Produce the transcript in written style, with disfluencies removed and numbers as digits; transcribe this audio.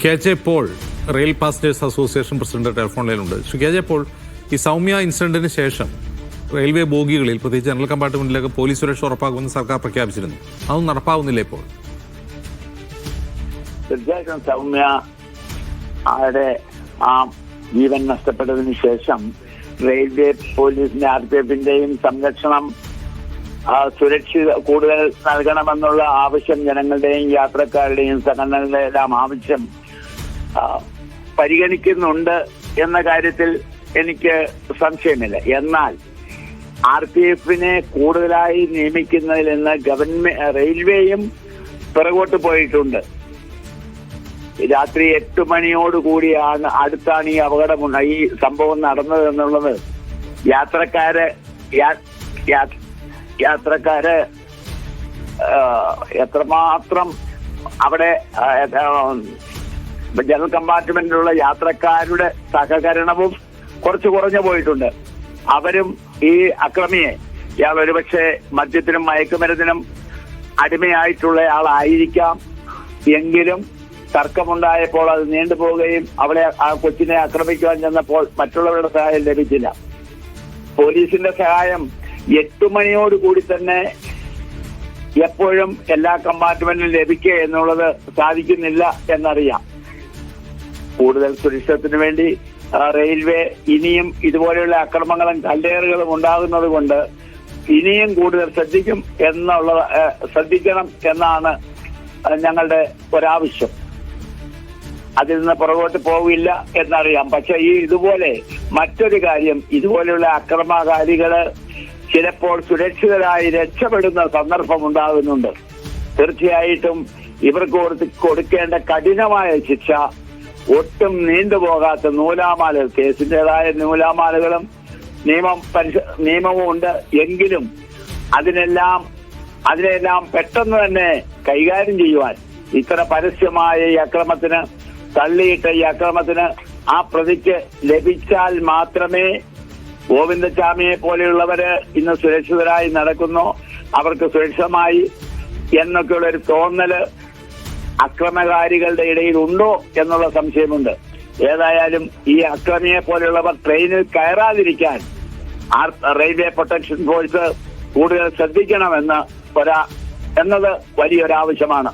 K J Paul, rail passengers association president telephone ലൈനുണ്ട്. ശ്രീ കെ ജെ പോൾ, ഈ സൗമ്യ ഇൻസിഡന്റിന് ശേഷം റെയിൽവേ ബോഗികളിൽ പ്രത്യേകിച്ച് ജനറൽ കമ്പാർട്ട്മെന്റിലേക്ക് പോലീസ് സുരക്ഷ ഉറപ്പാക്കുമെന്ന് സർക്കാർ പ്രഖ്യാപിച്ചിരുന്നു. അതൊന്നും നടപ്പാവുന്നില്ല ഇപ്പോൾ. തീർച്ചയായിട്ടും സൗമ്യ ആരുടെ ആ ജീവൻ നഷ്ടപ്പെട്ടതിന് ശേഷം റെയിൽവേ പോലീസിന്റെ RPF-ന്റെയും സംരക്ഷണം കൂടുതൽ നൽകണമെന്നുള്ള ആവശ്യം ജനങ്ങളുടെയും യാത്രക്കാരുടെയും സംഘടനകളുടെ എല്ലാം ആവശ്യം പരിഗണിക്കുന്നുണ്ട് എന്ന കാര്യത്തിൽ എനിക്ക് സംശയമില്ല. എന്നാൽ RPF-നെ കൂടുതലായി നിയമിക്കുന്നതിൽ നിന്ന് റെയിൽവേയും പിറകോട്ട് പോയിട്ടുണ്ട്. രാത്രി 8 മണിയോടുകൂടിയാണ് അടുത്താണ് ഈ ഈ സംഭവം നടന്നത് എന്നുള്ളത് യാത്രക്കാര് എത്രമാത്രം അവിടെ ജനറൽ കമ്പാർട്ട്മെന്റിലുള്ള യാത്രക്കാരുടെ സഹകരണവും കുറഞ്ഞു പോയിട്ടുണ്ട്. അവരും ഈ അക്രമിയെ ഒരുപക്ഷെ മദ്യത്തിനും മയക്കുമരുന്നിനും അടിമയായിട്ടുള്ള ആളായിരിക്കാം. എങ്കിലും തർക്കമുണ്ടായപ്പോൾ അത് നീണ്ടുപോവുകയും അവിടെ ആ കൊച്ചിനെ ആക്രമിക്കുവാൻ ചെന്നപ്പോൾ മറ്റുള്ളവരുടെ സഹായം ലഭിച്ചില്ല. പോലീസിന്റെ സഹായം 8 മണിയോടുകൂടി തന്നെ എപ്പോഴും എല്ലാ കമ്പാർട്ട്മെന്റിലും ലഭിക്കുക എന്നുള്ളത് സാധിക്കുന്നില്ല എന്നറിയാം. കൂടുതൽ സുരക്ഷിതത്തിന് വേണ്ടി റെയിൽവേ ഇനിയും ഇതുപോലെയുള്ള അക്രമങ്ങളും കല്ലേറുകളും ഉണ്ടാകുന്നത് കൊണ്ട് ഇനിയും കൂടുതൽ ശ്രദ്ധിക്കണം എന്നാണ് ഞങ്ങളുടെ ഒരാവശ്യം. അതിൽ നിന്ന് പുറകോട്ട് പോവില്ല എന്നറിയാം. പക്ഷെ ഇതുപോലെ മറ്റൊരു കാര്യം, ഇതുപോലെയുള്ള അക്രമകാരികള് ചിലപ്പോൾ സുരക്ഷിതരായി രക്ഷപ്പെടുന്ന സന്ദർഭം ഉണ്ടാകുന്നുണ്ട്. തീർച്ചയായിട്ടും ഇവർക്ക് കൊടുക്കേണ്ട കഠിനമായ ശിക്ഷ ഒട്ടും നീണ്ടുപോകാത്ത നൂലാമാലകൾ, കേസിൻ്റെതായ നൂലാമാലകളും നിയമവും ഉണ്ട്. എങ്കിലും അതിനെല്ലാം പെട്ടെന്ന് തന്നെ കൈകാര്യം ചെയ്യുവാൻ ഇത്ര പരസ്യമായ ഈ അക്രമത്തിന് തള്ളിയിട്ട ഈ അക്രമത്തിന് ആ പ്രതിക്ക് ലഭിച്ചാൽ മാത്രമേ ഗോവിന്ദസ്വാമിയെ പോലെയുള്ളവര് ഇന്ന് സുരക്ഷിതരായി നടക്കുന്നു, അവർക്ക് സുരക്ഷിതമായി എന്നൊക്കെയുള്ള ഒരു തോന്നല് അക്രമകാരികളുടെ ഇടയിൽ ഉണ്ടോ എന്നുള്ള സംശയമുണ്ട്. ഏതായാലും ഈ അക്രമിയെ പോലെയുള്ളവർ ട്രെയിനിൽ കയറാതിരിക്കാൻ റെയിൽവേ പ്രൊട്ടക്ഷൻ ഫോഴ്സ് കൂടുതൽ ശ്രദ്ധിക്കണമെന്ന് എന്നത് വലിയൊരാവശ്യമാണ്.